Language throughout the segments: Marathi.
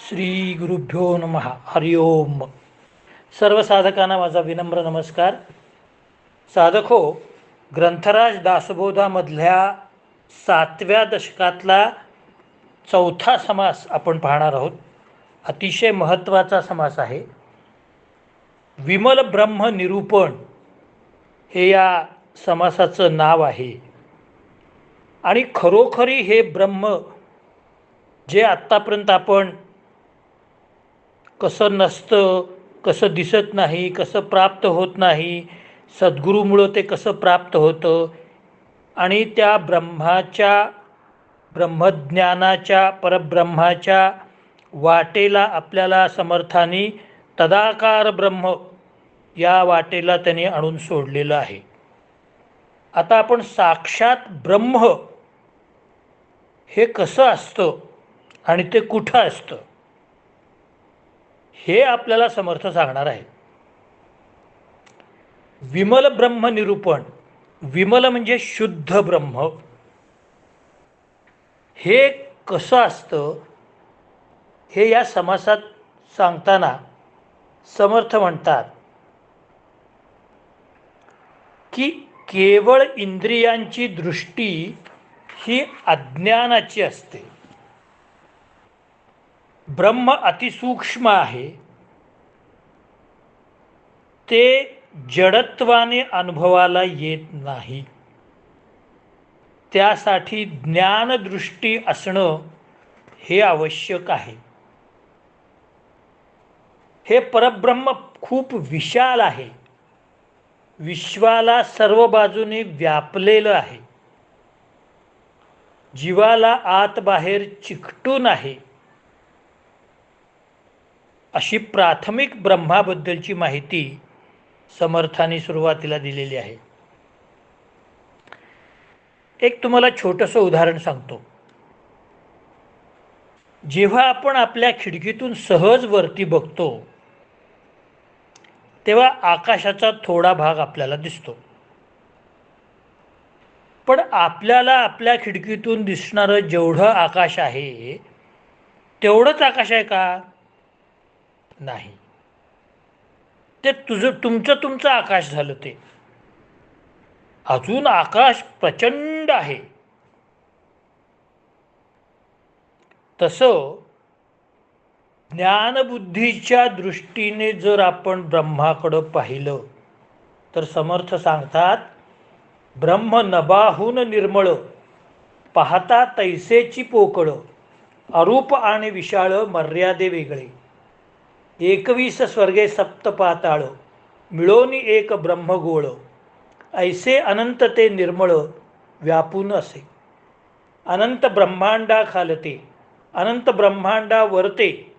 श्री गुरुभ्यो नमः. हरिओम. सर्व साधकांना माझा विनम्र नमस्कार. साधको, ग्रंथराज दासबोधामधल्या 7व्या दशकातला चौथा समास आपण पाहणार आहोत. अतिशय महत्त्वाचा समास आहे. विमल ब्रह्म निरूपण हे या समासाचं नाव आहे. आणि खरोखरी हे ब्रह्म जे आत्तापर्यंत आपण कसं नसतं, कसं दिसत नाही, कसं प्राप्त होत नाही, सद्गुरूमुळं ते कसं प्राप्त होतं आणि त्या ब्रह्मज्ञानाच्या परब्रह्माच्या वाटेला आपल्याला समर्थानी तदाकार ब्रह्म या वाटेला त्यांनी आणून सोडलेलं आहे. आता आपण साक्षात ब्रह्म हे कसं असतं आणि ते कुठं असतं हे आपल्याला समर्थ सांगणार आहे. विमल ब्रह्म निरूपण. विमल म्हणजे शुद्ध ब्रह्म. हे कसं असतं हे या समासात सांगताना समर्थ म्हणतात की केवळ इंद्रियांची दृष्टी ही अज्ञानाची असते. ब्रह्म अतिसूक्ष्म आहे. ते जडत्वाने अनुभवाला येत नाही. त्यासाठी ज्ञानदृष्टी असणं हे आवश्यक आहे. हे परब्रह्म खूप विशाल आहे. विश्वाला सर्व बाजूने व्यापलेलं आहे. जीवाला आत बाहेर चिकटून आहे. अशी प्राथमिक ब्रह्माबद्दलची माहिती समर्थांनी सुरुवातीला दिलेली आहे. एक तुम्हाला छोटंसं उदाहरण सांगतो. जेव्हा आपण आपल्या खिडकीतून सहज वरती बघतो तेव्हा आकाशाचा थोडा भाग आपल्याला दिसतो. पण आपल्याला आपल्या खिडकीतून दिसणारं जेवढं आकाश आहे तेवढंच आकाश आहे का? नाही. ते तुमचं आकाश झालं. ते अजून आकाश प्रचंड आहे. तसं ज्ञानबुद्धीच्या दृष्टीने जर आपण ब्रह्माकडं पाहिलं तर समर्थ सांगतात, ब्रह्म नभाहून निर्मळ, पाहता तैसेची पोकळ, अरूप आणि विशाळ, मर्यादे वेगळे, 21 स्वर्गे सप्त पाताळ, मिळोनी एक ब्रह्मगोळ, ऐसे अनंत ते निर्मळ, व्यापून असे. अनंत ब्रह्मांडा खालते, अनंत ब्रह्मांडा वरते,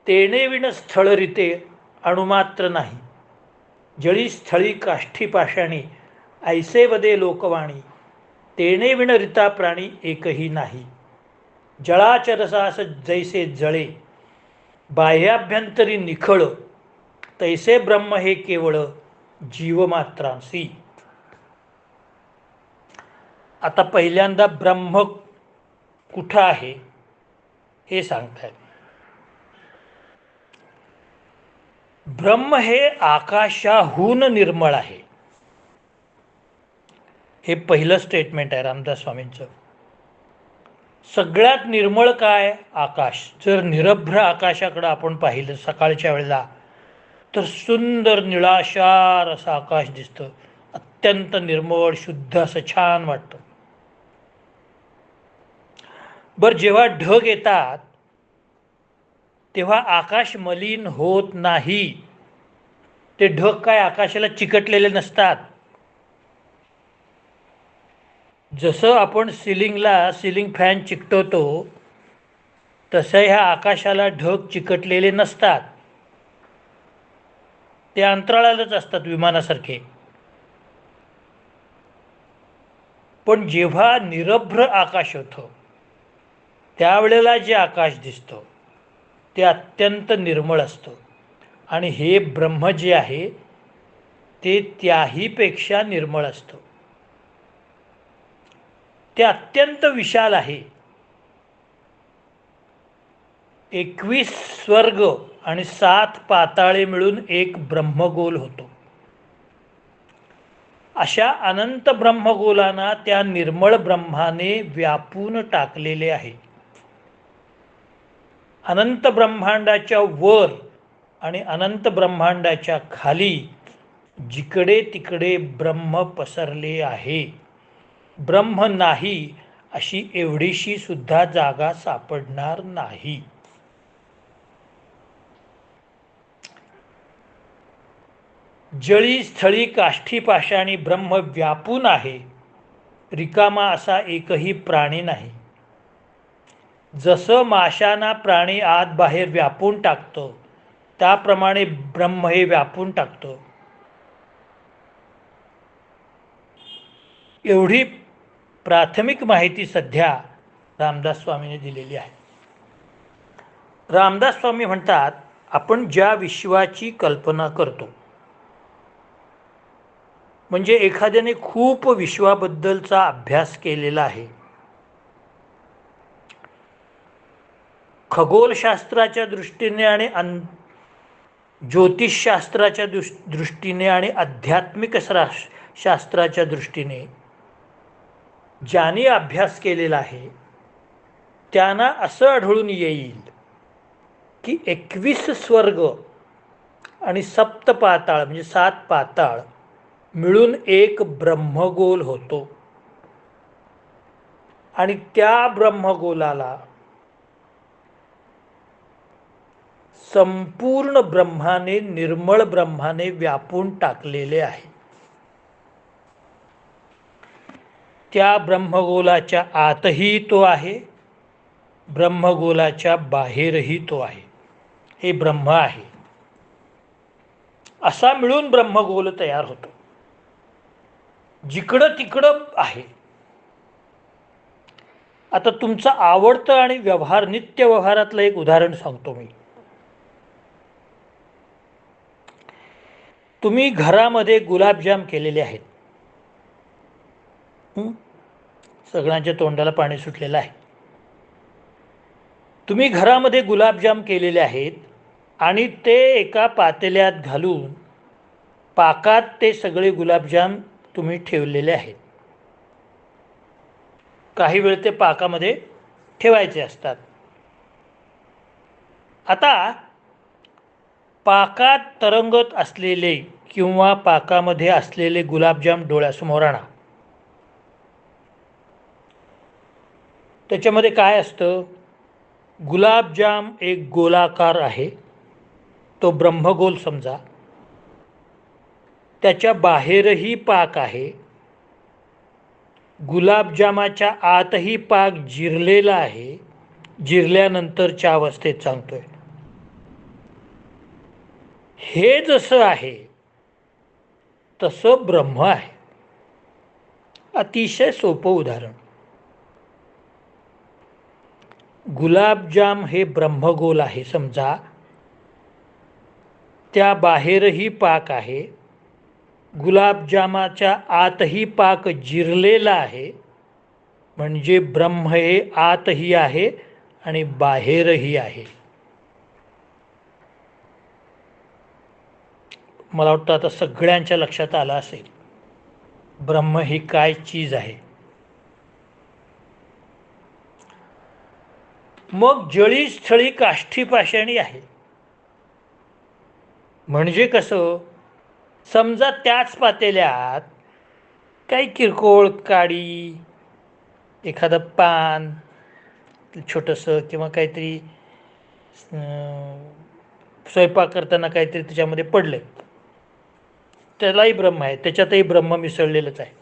तेणे विण स्थळ रिते, अणुमात्र नाही. जळी स्थळी काष्ठी पाषाणी, ऐसे वदे लोकवाणी, तेणे विण रिता प्राणी एकही नाही. जळाचरसास जैसे जळे, बाह्याभ्यंतरी निखळ, तैसे ब्रह्म हे केवळ जीवमात्रांसी. आता पहिल्यांदा ब्रह्म कुठं आहे हे सांगतायत. ब्रह्म हे आकाशाहून निर्मळ आहे. हे पहिलं स्टेटमेंट आहे रामदास स्वामींचं. सगळ्यात निर्मळ काय? आकाश. जर निरभ्र आकाशाकडं आपण पाहिलं सकाळच्या वेळेला तर सुंदर निळाशार असं आकाश दिसतं. अत्यंत निर्मळ शुद्ध असं छान वाटतं. बरं, जेव्हा ढग येतात तेव्हा आकाश मलिन होत नाही. ते ढग काय आकाशाला चिकटलेले नसतात. जसं आपण सिलिंग फॅन चिकटवतो तसं ह्या आकाशाला ढग चिकटलेले नसतात. ते अंतराळालाच असतात विमानासारखे. पण जेव्हा निरभ्र आकाश होतं त्यावेळेला जे आकाश दिसतं ते अत्यंत निर्मळ असतं. आणि हे ब्रह्म जे आहे ते त्याहीपेक्षा निर्मळ असतं. ते अत्यंत विशाल आहे. 21 स्वर्ग आणि 7 पाताळे मिळून एक ब्रह्मगोल होतो. अशा अनंत ब्रह्मगोलांना त्या निर्मळ ब्रह्माने व्यापून टाकलेले आहे. अनंत ब्रह्मांडाच्या वर आणि अनंत ब्रह्मांडाच्या खाली जिकडे तिकडे ब्रह्म पसरले आहे. ब्रह्म नाही अशी एवढीशी सुद्धा जागा सापडणार नाही. जळी स्थळी काष्ठी पाषाणी ब्रह्म व्यापून आहे. रिकामा असा एकही प्राणी नाही. जसं माशांना प्राणी आत बाहेर व्यापून टाकतं त्याप्रमाणे ब्रह्म हे व्यापून टाकतं. एवढी प्राथमिक माहिती सध्या रामदास स्वामींनी दिलेली आहे. रामदास स्वामी म्हणतात, आपण ज्या विश्वाची कल्पना करतो, म्हणजे एखाद्याने खूप विश्वाबद्दलचा अभ्यास केलेला आहे, खगोलशास्त्राच्या दृष्टीने आणि ज्योतिषशास्त्राच्या दृष्टीने आणि आध्यात्मिक शास्त्राच्या दृष्टीने ज्यांनी अभ्यास केलेला आहे त्यांना असं आढळून येईल की 21 स्वर्ग आणि सप्तपाताळ म्हणजे 7 पाताळ मिळून एक ब्रह्मगोल होतो. आणि त्या ब्रह्मगोलाला संपूर्ण ब्रह्माने, निर्मळ ब्रह्माने व्यापून टाकलेले आहे. त्या ब्रह्मगोलाच्या आतही तो आहे, ब्रह्मगोलाच्या बाहेरही तो आहे. हे ब्रह्म आहे. असा मिळून ब्रह्मगोल तयार होतो. जिकडं तिकडं आहे. आता तुमचं आवडतं आणि नित्य व्यवहारातलं एक उदाहरण सांगतो मी. तुम्ही घरामध्ये गुलाबजाम केलेले आहेत. सगळ्यांच्या तोंडाला पाणी सुटलेलं आहे. तुम्ही घरामध्ये गुलाबजाम केलेले आहेत आणि ते एका पातेल्यात घालून पाकात ते सगळे गुलाबजाम तुम्ही ठेवलेले आहेत. काही वेळ ते पाकामध्ये ठेवायचे असतात. आता पाकात तरंगत असलेले किंवा पाकामध्ये असलेले गुलाबजाम डोळ्यासमोर आणा. त्याच्यामध्ये काय असतं? गुलाबजाम एक गोलाकार आहे, तो ब्रह्मगोल समजा. त्याच्या बाहेरही पाक आहे. गुलाबजामाच्या आतही पाक जिरलेला आहे, जिरल्यानंतरच्या अवस्थेत सांगतोय. हे जसं आहे तसं ब्रह्म आहे. अतिशय सोपं उदाहरण. गुलाबजाम हे ब्रह्मगोल आहे समजा. त्या बाहेरही पाक आहे, गुलाबजामाच्या आतही पाक जिरलेला आहे, म्हणजे ब्रह्म हे आतही आहे आणि बाहेरही आहे. मला वाटतं आता सगळ्यांच्या लक्षात आलं असेल ब्रह्म ही काय चीज आहे. मग जळी स्थळी काष्ठी पाषाणी आहे. म्हणजे कसं? समजा त्याच पातेल्यात काही किरकोळ काडी, एखादं पान छोटंसं किंवा काहीतरी स्वयंपाक करताना काहीतरी त्याच्यामध्ये पडलं, त्यालाही ब्रह्म आहे, त्याच्यातही ब्रह्म मिसळलेलंच आहे.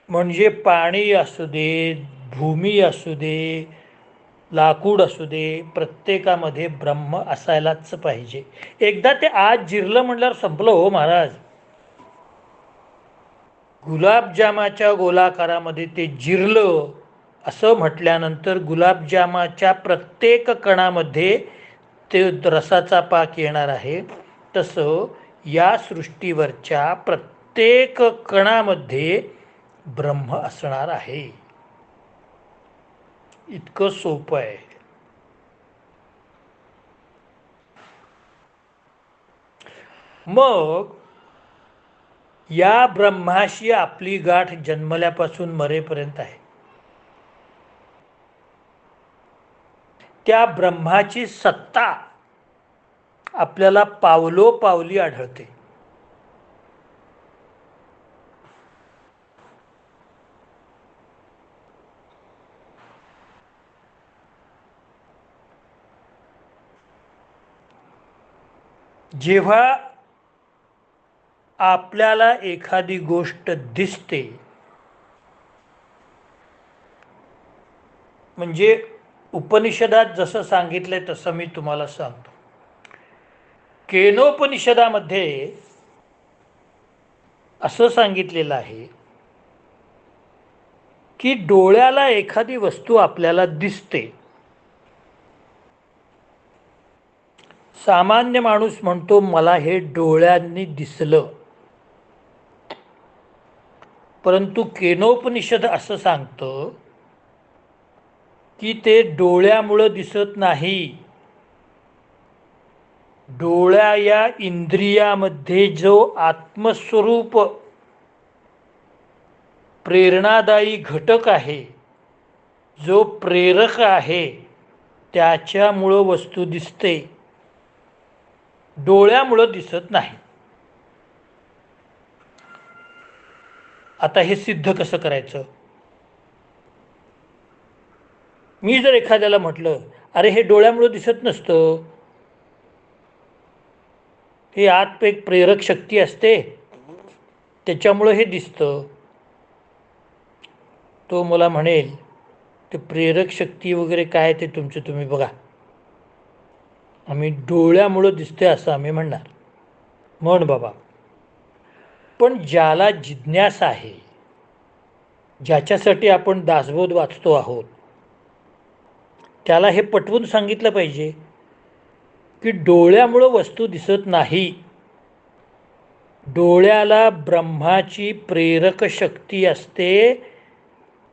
म्हणजे पाणी असू दे, भूमी असू दे, लाकूड असू दे, प्रत्येकामध्ये ब्रह्म असायलाच पाहिजे. एकदा ते आज जिरलं म्हटल्यावर संपलं हो महाराज. गुलाबजामाच्या गोलाकारामध्ये ते जिरलं असं म्हटल्यानंतर गुलाबजामाच्या प्रत्येक कणामध्ये ते रसाचा पाक येणार आहे. तसं या सृष्टीवरच्या प्रत्येक कणामध्ये ब्रह्म असणार आहे. इतकं सोपं आहे. मग या ब्रह्माशी आपली गाठ जन्मल्यापासून मरेपर्यंत आहे. त्या ब्रह्माची सत्ता आपल्याला पावलोपावली आढळते. जेव्हा आपल्याला एखादी गोष्ट दिसते, म्हणजे उपनिषदात जसं सांगितलंय तसं मी तुम्हाला सांगतो. केनोपनिषदामध्ये असं सांगितलेलं आहे की डोळ्याला एखादी वस्तू आपल्याला दिसते. सामान्य माणूस म्हणतो मला हे डोळ्यांनी दिसलं, परंतु केनोपनिषद असं सांगतं की ते डोळ्यामुळं दिसत नाही. डोळ्या या इंद्रियामध्ये जो आत्मस्वरूप प्रेरणादायी घटक आहे, जो प्रेरक आहे, त्याच्यामुळं वस्तू दिसते, डोळ्यामुळं दिसत नाही. आता हे सिद्ध कसं करायचं? मी जर एखाद्याला म्हटलं अरे हे डोळ्यामुळं दिसत नसतं, हे आत एक प्रेरक शक्ती असते त्याच्यामुळं हे दिसतं, तो मला म्हणेल ते प्रेरक शक्ती वगैरे काय ते तुमचं तुम्ही बघा, आम्ही डोळ्यामुळं दिसते असं आम्ही म्हणणार. म्हण बाबा. पण ज्याला जिज्ञासा आहे, ज्याच्यासाठी आपण दासबोध वाचतो आहोत, त्याला हे पटवून सांगितलं पाहिजे की डोळ्यामुळं वस्तू दिसत नाही. डोळ्याला ब्रह्माची प्रेरक शक्ती असते,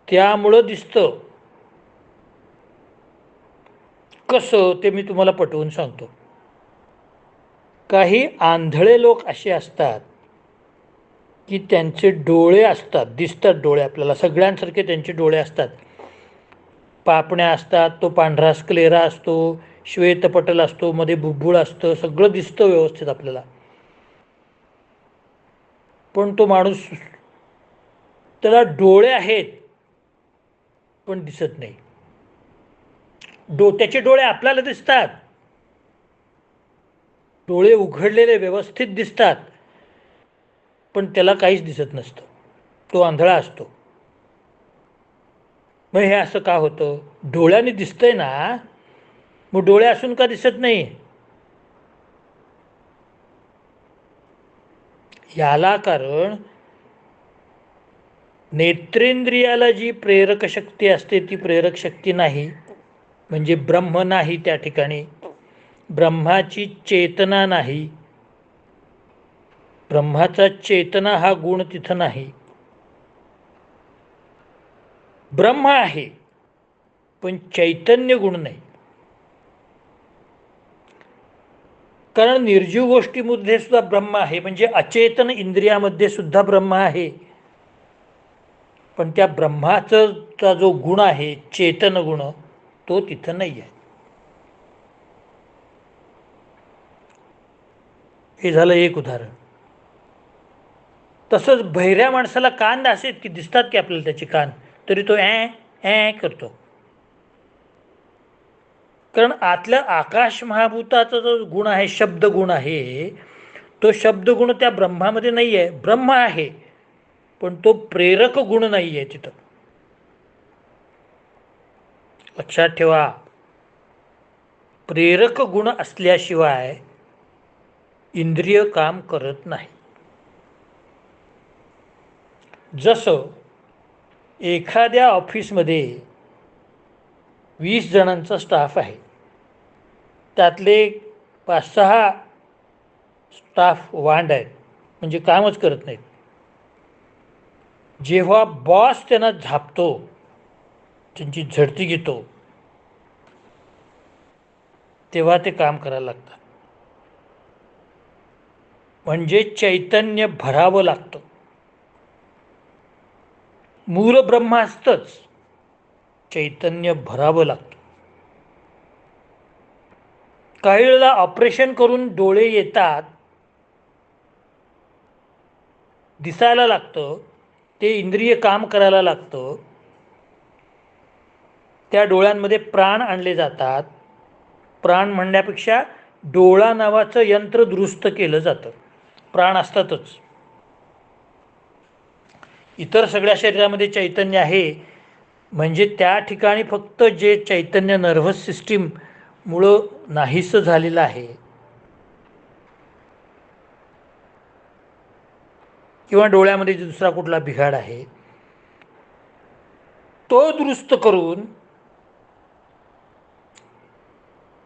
त्यामुळं दिसतं. कसं ते मी तुम्हाला पटवून सांगतो. काही आंधळे लोक असे असतात की त्यांचे डोळे असतात, दिसतात डोळे आपल्याला, सगळ्यांसारखे त्यांचे डोळे असतात. पापण्या असतात, तो पांढरा स्क्लेरा असतो, श्वेतपटल असतो, मध्ये बुब्बुळ असतं, सगळं दिसतं व्यवस्थित आपल्याला. पण तो माणूस, त्याला डोळे आहेत पण दिसत नाही. त्याचे डोळे आपल्याला दिसतात, डोळे उघडलेले व्यवस्थित दिसतात, पण त्याला काहीच दिसत नसतं, तो आंधळा असतो. मग हे असं का होतं? डोळ्याने दिसतंय ना, मग डोळे असून का दिसत नाही? याला कारण नेत्रेंद्रियाला जी प्रेरक शक्ती असते ती प्रेरक शक्ती नाही, म्हणजे ब्रह्म नाही. त्या ठिकाणी ब्रह्माची चेतना नाही, ब्रह्माचा चेतना हा गुण तिथं नाही. ब्रह्म आहे पण चैतन्य गुण नाही. कारण निर्जीव गोष्टीमध्ये सुद्धा ब्रह्म आहे, म्हणजे अचेतन इंद्रियामध्ये सुद्धा ब्रह्म आहे, पण त्या ब्रह्माचा जो गुण आहे चेतन गुण, तो तिथं नाही आहे. हे झालं एक उदाहरण. तसंच बहिऱ्या माणसाला कान असे की दिसतात की आपल्याला त्याचे कान, तरी तो ॲ करतो. कारण आतल्या आकाश महाभूताचा जो गुण आहे, शब्द गुण आहे, तो शब्द गुण त्या ब्रह्मामध्ये नाही आहे. ब्रह्म आहे पण तो प्रेरक गुण नाही आहे तिथं. लक्षात ठेवा, प्रेरक गुण असल्याशिवाय इंद्रिय काम करत नाही. जसं एखाद्या ऑफिसमध्ये 20 जणांचा स्टाफ आहे, त्यातले 5-6 स्टाफ वांड आहेत, म्हणजे कामच करत नाहीत. जेव्हा बॉस त्यांना झापतो त्यांची झडती घेतो, तेव्हा ते काम करायला लागतात. म्हणजे चैतन्य भरावं लागतं. मूल ब्रह्म असतंच, चैतन्य भरावं लागतं. काही वेळेला ऑपरेशन करून डोळे येतात, दिसायला लागतं, ते इंद्रिय काम करायला लागतं, त्या डोळ्यांमध्ये प्राण आणले जातात. प्राण म्हणण्यापेक्षा डोळा नावाचं यंत्र दुरुस्त केलं जातं. प्राण असतातच. इतर सगळ्या शरीरामध्ये चैतन्य आहे, म्हणजे त्या ठिकाणी फक्त जे चैतन्य नर्व्हस सिस्टीम मुळं नाहीसं झालेलं आहे किंवा डोळ्यामध्ये दुसरा कुठला बिघाड आहे, तो दुरुस्त करून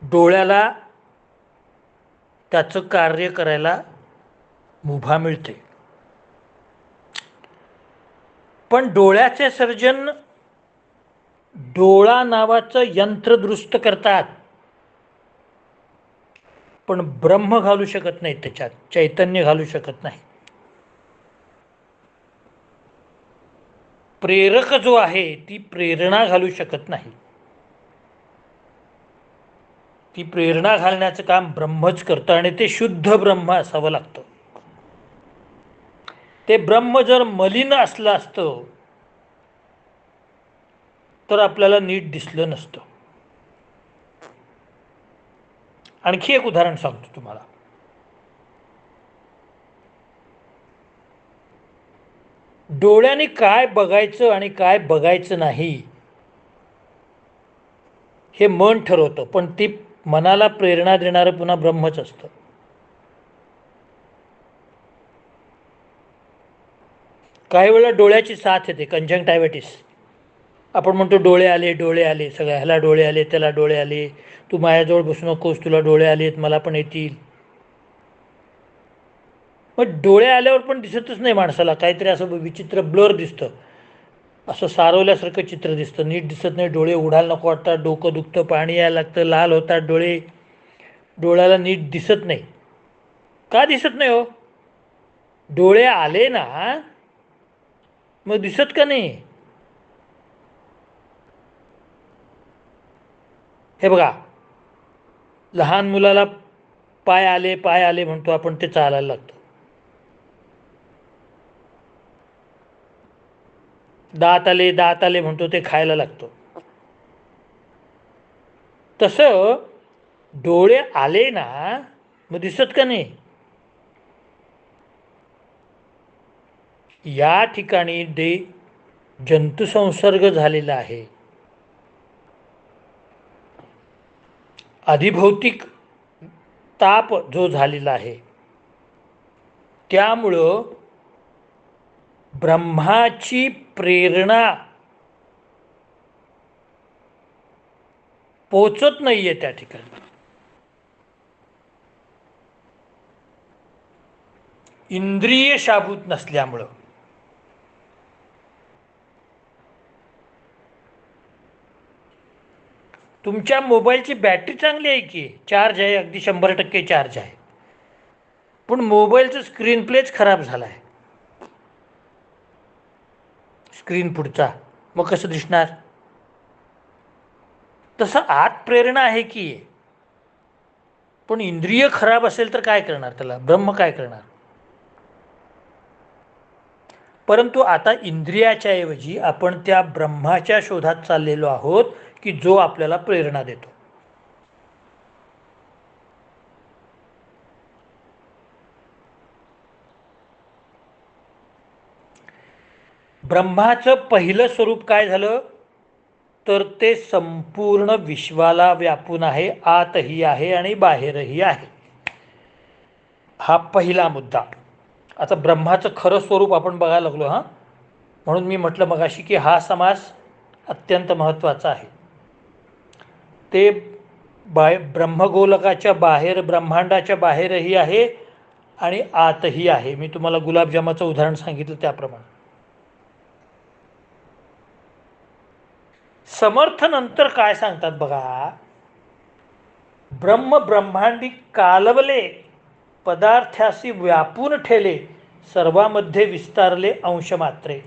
डोळ्याला त्याचं कार्य करायला मुभा मिळते. पण डोळ्याचे सर्जन डोळा नावाचं यंत्र दुरुस्त करतात, पण ब्रह्म घालू शकत नाही, त्याच्यात चैतन्य घालू शकत नाही. प्रेरक जो आहे ती प्रेरणा घालू शकत नाही. ती प्रेरणा घालण्याचं काम ब्रह्मच करतं, आणि ते शुद्ध ब्रह्म असावं लागतं. ते ब्रह्म जर मलिन असलं असतं तर आपल्याला नीट दिसलं नसतं. आणखी एक उदाहरण सांगतो तुम्हाला. डोळ्याने काय बघायचं आणि काय बघायचं नाही हे मन ठरवतं, पण ती मनाला प्रेरणा देणारं पुन्हा ब्रह्मच असतं. काही वेळा डोळ्याची साथ येते, कंजंक्टायव्हिटिस. आपण म्हणतो डोळे आले, डोळे आले, सगळ्या ह्याला डोळे आले, त्याला डोळे आले, तू माझ्याजवळ बसू नकोस, तुला डोळे आलेत, मला पण येतील. मग डोळे आल्यावर पण दिसतच नाही माणसाला, काहीतरी असं विचित्र ब्लर दिसतं, असं सारवल्यासारखं चित्र दिसतं, नीट दिसत नाही. डोळे उघडायला नको वाटतात, डोकं दुखतं, पाणी यायला लागतं, लाल होतात डोळे, डोळ्याला नीट दिसत नाही. का दिसत नाही हो? डोळे आले ना, मग दिसत का नाही? हे बघा, लहान मुलाला पाय आले, पाय आले म्हणतो आपण, ते चालायला लागतं. दात आले, दात आले म्हणतो, ते खायला लागतो. तसं डोळे आले ना, मग दिसत का नाही? या ठिकाणी जंतुसंसर्ग झालेला आहे, अधिभौतिक ताप जो झालेला आहे, त्यामुळं ब्रह्माची प्रेरणा पोचत नाहीये त्या ठिकाणी. इंद्रिय शाबूत नसल्यामुळं. तुमच्या मोबाईलची बॅटरी चांगली आहे की, चार्ज आहे, अगदी 100% चार्ज आहे, पण मोबाईलचं स्क्रीन प्लेच खराब झाला आहे, स्क्रीन पुढचा, मग कसं दिसणार? तसं आत प्रेरणा आहे की, पण इंद्रिय खराब असेल तर काय करणार त्याला? ब्रह्म काय करणार? परंतु आता इंद्रियाच्या ऐवजी आपण त्या ब्रह्माच्या शोधात चाललेलो आहोत, की जो आपल्याला प्रेरणा देतो. ब्रह्माचं पहिलं स्वरूप काय झालं, तर ते संपूर्ण विश्वाला व्यापून आहे, आतही आहे आणि बाहेरही आहे. हा पहिला मुद्दा. आता ब्रह्माचं खरं स्वरूप आपण बघायला लागलो. म्हणून मी म्हटलं मगाशी की हा समास अत्यंत महत्त्वाचा आहे. ते ब्रह्मगोलकाच्या बाहेर, ब्रह्मांडाच्या बाहेरही आहे आणि आतही आहे. मी तुम्हाला गुलाबजामाचं उदाहरण सांगितलं त्याप्रमाणे. समर्थ नंतर काय सांगतात बघा, ब्रह्म ब्रह्मांडी कालवले, पदार्थासी व्यापून ठेले, सर्वामध्ये विस्तारले अंश मात्रे.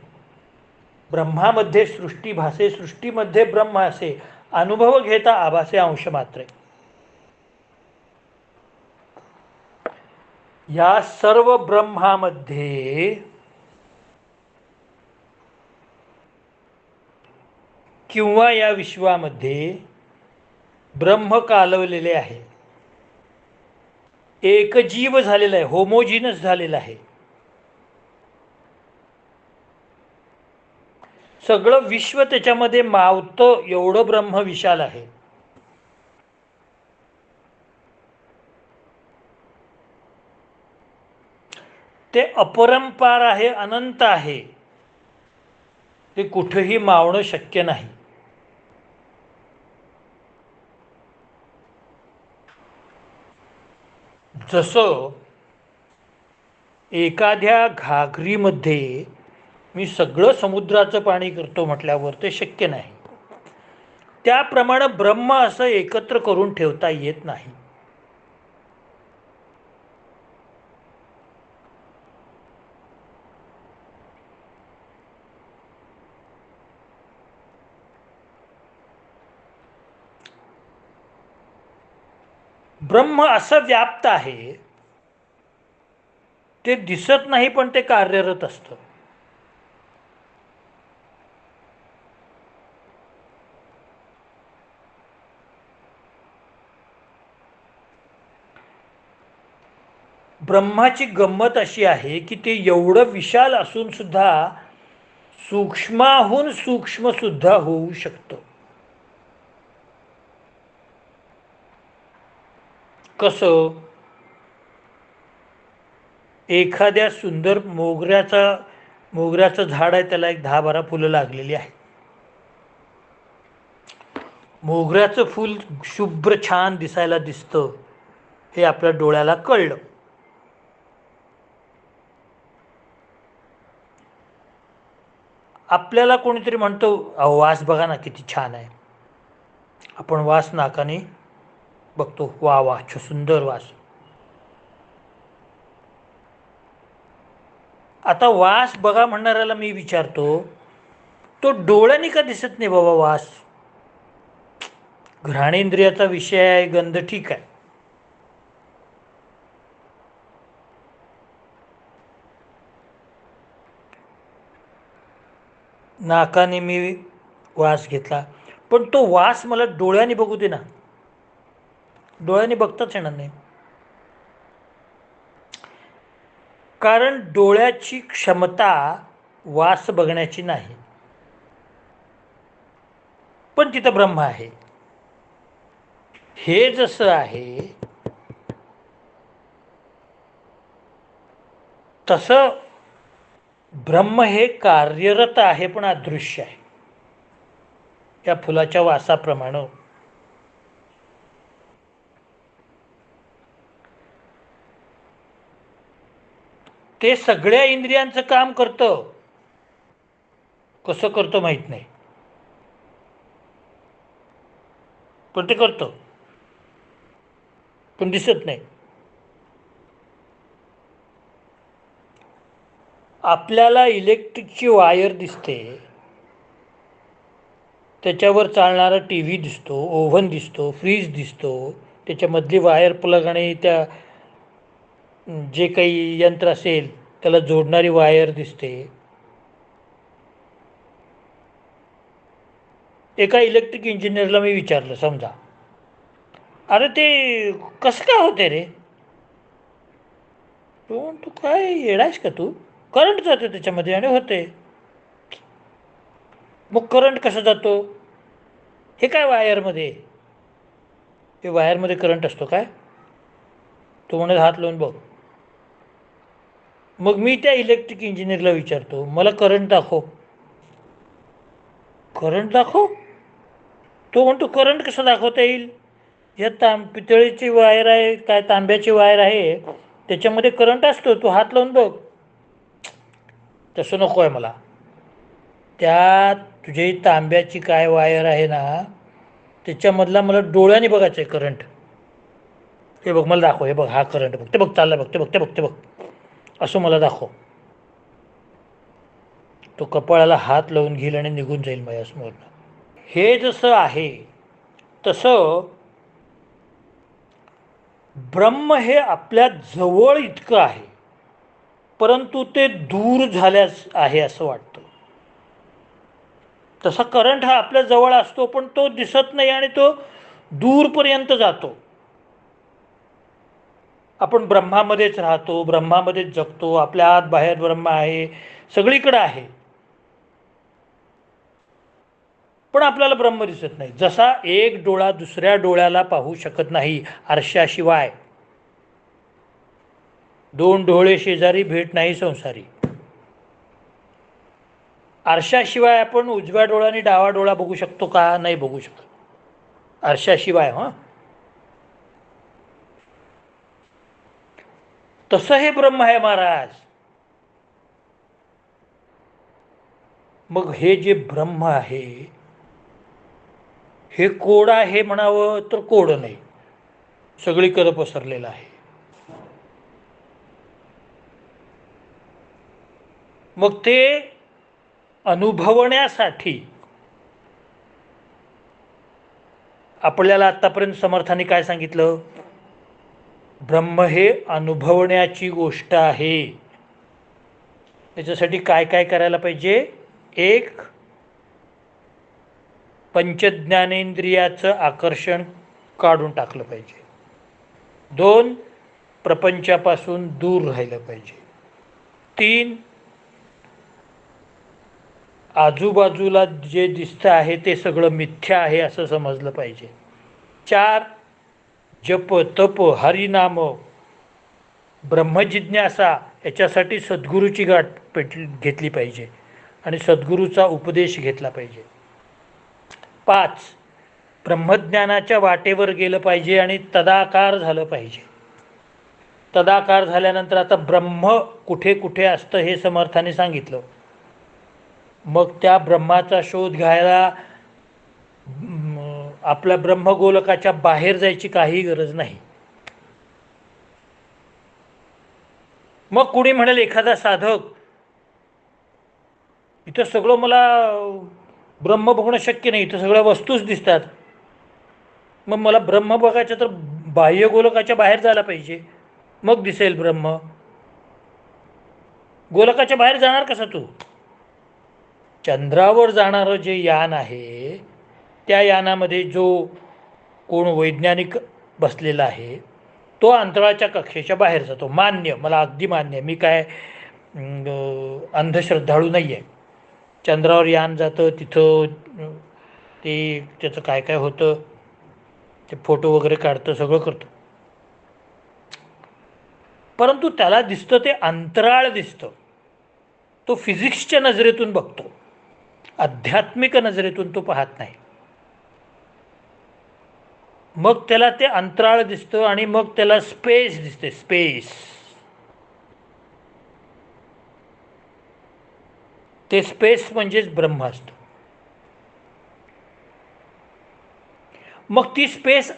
ब्रह्मामध्ये सृष्टी भासे, सृष्टीमध्ये ब्रह्म असे, अनुभव घेता आभासे अंश मात्रे. या सर्व ब्रह्मामध्ये किंवा या विश्वामध्ये ब्रह्म कालवलेले आहे, एकजीव झालेला आहे, होमोजिनस झालेला आहे. सगळं विश्व त्याच्यामध्ये मावतं एवढं ब्रह्म विशाल आहे. ते अपरंपार आहे, अनंत आहे, ते कुठेही मावणं शक्य नाही. जसं एखाद्या घागरीमध्ये मी सगळं समुद्राचं पाणी करतो म्हटल्यावर ते शक्य नाही. त्याप्रमाणे ब्रह्म असं एकत्र करून ठेवता येत नाही. ब्रह्म असं व्याप्त आहे, ते दिसत नाही पण ते कार्यरत असतं. ब्रह्माची गंमत अशी आहे की ते एवढं विशाल असून सुद्धा सूक्ष्माहून सूक्ष्म सुद्धा होऊ शकतं. कसं? एखाद्या सुंदर मोगऱ्याचं झाड आहे, त्याला एक 10-12 फुलं लागलेली आहेत. मोगऱ्याचं फूल शुभ्र छान दिसायला दिसतं, हे आपल्या डोळ्याला कळलं. आपल्याला कोणीतरी म्हणतो, अहो वास बघा ना किती छान आहे. आपण वास नाकाने बघतो, वा वा सुंदर वास. आता वास बघा म्हणणाऱ्याला मी विचारतो, तो डोळ्याने का दिसत नाही बाबा वास? घ्राणेंद्रियाचा विषय आहे, गंध ठीक आहे. नाकाने मी वास घेतला, पण तो वास मला डोळ्याने बघू दे ना. डोळ्याने बघताच येणार नाही, कारण डोळ्याची क्षमता वास बघण्याची नाही. पण तिथं ब्रह्म आहे. हे जसं आहे तसं ब्रह्म हे कार्यरत आहे पण अदृश्य आहे. या फुलाच्या वासाप्रमाणे ते सगळ्या इंद्रियांचं काम करतं. कसं करतं माहीत नाही, पण ते करतं, पण दिसत नाही. आपल्याला इलेक्ट्रिकची वायर दिसते, त्याच्यावर चालणारा टी व्ही दिसतो, ओव्हन दिसतो, फ्रीज दिसतो, त्याच्यामधली वायर प्लग आणि त्या जे काही यंत्र असेल त्याला जोडणारी वायर दिसते. एका इलेक्ट्रिक इंजिनियरला मी विचारलं, समजा, अरे ते कसं काय होते रे? तू काय येडायस का तू? करंट जाते त्याच्यामध्ये आणि होते. मग करंट कसं जातो? हे काय वायरमध्ये? हे वायरमध्ये करंट असतो काय? तो म्हणत हात लावून बघ. मग मी त्या इलेक्ट्रिक इंजिनियरला विचारतो, मला करंट दाखव. करंट दाखव? तो म्हणतो करंट कसं दाखवता येईल? या पितळेची वायर आहे काय तांब्याची वायर आहे, त्याच्यामध्ये करंट असतो, तू हात लावून बघ. तसं नको आहे मला. त्या तुझी तांब्याची काय वायर आहे ना, त्याच्यामधला मला डोळ्याने बघायचं आहे करंट. हे बघ मला दाखव, हे बघ हा करंट बघ, ते बघ चालला बघ, ते बघ ते बघ ते बघ, असं मला दाखव. तो कपाळाला हात लावून घेईल आणि निघून जाईल माझ्यासमोरनं. हे जसं आहे तसं ब्रह्म हे आपल्या जवळ इतकं आहे, परंतु ते दूर झाल्यास आहे असं वाटतं. तसा करंट हा आपल्या जवळ असतो, पण तो दिसत नाही आणि तो दूरपर्यंत जातो. आपण ब्रह्मामध्येच राहतो, ब्रह्मामध्येच जगतो, आपल्या आत बाहेर ब्रह्म आहे, सगळीकडे आहे, पण आपल्याला ब्रह्म दिसत नाही. जसा एक डोळा दुसऱ्या डोळ्याला पाहू शकत नाही आरशाशिवाय, दोन डोळे शेजारी भेट नाही संसारी. आरशाशिवाय आपण उजव्या डोळ्याने डावा डोळा बघू शकतो का? नाही बघू शकत, आरशाशिवाय. तसं हे ब्रह्म आहे महाराज. मग हे जे ब्रह्म आहे हे कोड आहे म्हणावं तर कोड नाही, सगळीकडे पसरलेलं आहे. मग ते अनुभवण्यासाठी आपल्याला आत्तापर्यंत समर्थाने काय सांगितलं? ब्रह्म हे अनुभवण्याची गोष्ट आहे. त्याच्यासाठी काय काय करायला पाहिजे? एक, पंचज्ञानेंद्रियाचं आकर्षण काढून टाकलं पाहिजे. दोन, प्रपंचापासून दूर राहिलं पाहिजे. तीन, आजूबाजूला जे दिसतं आहे ते सगळं मिथ्या आहे असं समजलं पाहिजे. चार, जप तप हरिनाम ब्रह्मजिज्ञासा याच्यासाठी सद्गुरूची गाठ घेतली पाहिजे आणि सद्गुरूचा उपदेश घेतला पाहिजे. पाच, ब्रह्मज्ञानाच्या वाटेवर गेलं पाहिजे आणि तदाकार झालं पाहिजे. तदाकार झाल्यानंतर आता ब्रह्म कुठे कुठे असतं हे समर्थाने सांगितलं. मग त्या ब्रह्माचा शोध घ्यायला आपल्या ब्रह्मगोलकाच्या बाहेर जायची काही गरज नाही. मग कुणी म्हणेल एखादा साधक, इथं सगळं मला ब्रह्म बघणं शक्य नाही, इथं सगळ्या वस्तूच दिसतात. मग मला ब्रह्म बघायचं तर बाह्य गोलकाच्या बाहेर जायला पाहिजे, मग दिसेल ब्रह्म. गोलकाच्या बाहेर जाणार कसा तू? चंद्रावर जाणारं जे यान आहे त्या यानामध्ये जो कोण वैज्ञानिक बसलेला आहे तो अंतराळाच्या कक्षेच्या बाहेर जातो. मान्य, मला अगदी मान्य, मी काय अंधश्रद्धाळू नाही आहे. चंद्रावर यान जातं, तिथं ते त्याचं काय काय होतं ते फोटो वगैरे काढतं, सगळं करतं, परंतु त्याला दिसतं ते अंतराळ दिसतं. तो फिजिक्सच्या नजरेतून बघतो, आध्यात्मिक नजरेतून तो पाहत नाही. मग त्याला ते अंतराळ दिसतं आणि मग त्याला स्पेस दिसते, स्पेस. ते स्पेस म्हणजेच ब्रह्म असतं. मग ती स्पेस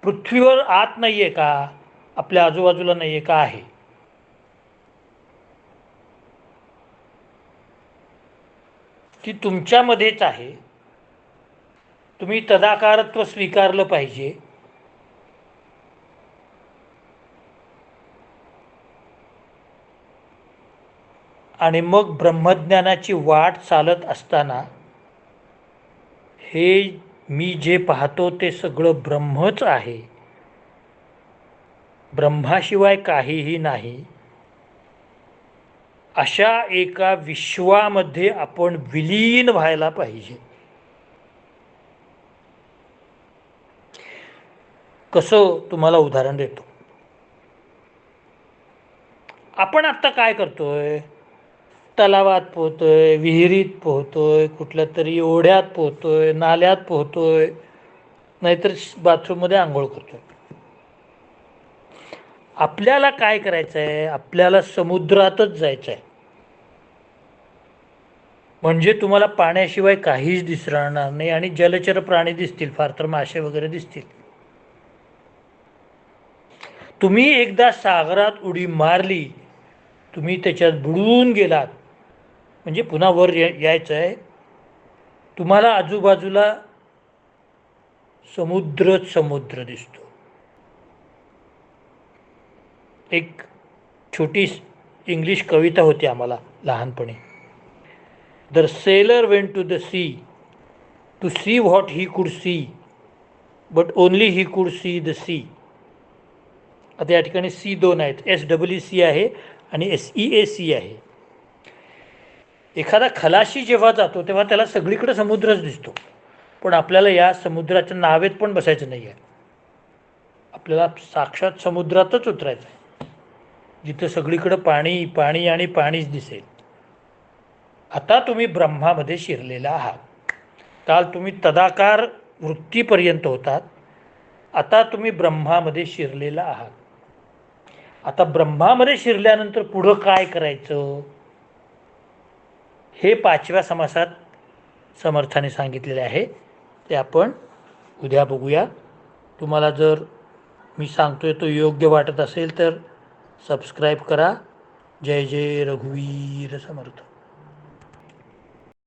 पृथ्वीवर आत नाही आहे का? आपल्या आजूबाजूला नाही आहे का? आहे. ती तुमच्यामध्येच आहे. तुम्ही तदाकारत्व स्वीकारलं पाहिजे. आणि मग ब्रह्मज्ञानाची वाट चालत असताना हे मी जे पाहतो ते सगळं ब्रह्मच आहे, ब्रह्माशिवाय काहीही नाही, अशा एका विश्वामध्ये आपण विलीन व्हायला पाहिजे. कसं? तुम्हाला उदाहरण देतो. आपण आत्ता काय करतोय? तलावात पोहतोय, विहिरीत पोहतोय, कुठल्या तरी ओढ्यात पोहतोय, नाल्यात पोहतोय, नाहीतर बाथरूममध्ये आंघोळ करतोय. आपल्याला काय करायचं आहे? आपल्याला समुद्रातच जायचं आहे. म्हणजे तुम्हाला पाण्याशिवाय काहीच दिसणार नाही आणि जलचर प्राणी दिसतील, फार तर मासे वगैरे दिसतील. तुम्ही एकदा सागरात उडी मारली, तुम्ही त्याच्यात बुडून गेलात म्हणजे पुन्हा वर यायचं आहे. तुम्हाला आजूबाजूला समुद्रच समुद्र दिसतो. एक छोटी इंग्लिश कविता होती आम्हाला लहानपणी. The sailor went to the sea to see what he could see, but only he could see the C. आता या ठिकाणी C2 आहेत, SEEC आहे आणि SEAC आहे. एखादा खलाशी जेव्हा जातो तेव्हा त्याला सगळीकडे समुद्रच दिसतो, पण आपल्याला या समुद्राच्या नावेत पण बसायचं नाही आहे. आपल्याला साक्षात समुद्रातच उतरायचं आहे, जिथं सगळीकडं पाणी पाणी आणि पाणीच दिसेल. आता तुम्ही ब्रह्मामध्ये शिरलेला आहात. काल तुम्ही तदाकार वृत्तीपर्यंत होतात, आता तुम्ही ब्रह्मामध्ये शिरलेला आहात. आता ब्रह्मामध्ये शिरल्यानंतर पुढं काय करायचं हे 5व्या समासात समर्थाने सांगितलेले आहे. ते आपण उद्या बघूया. तुम्हाला जर मी सांगतोय तो योग्य वाटत असेल तर सबस्क्राईब करा. जय जय रघुवीर समर्थ.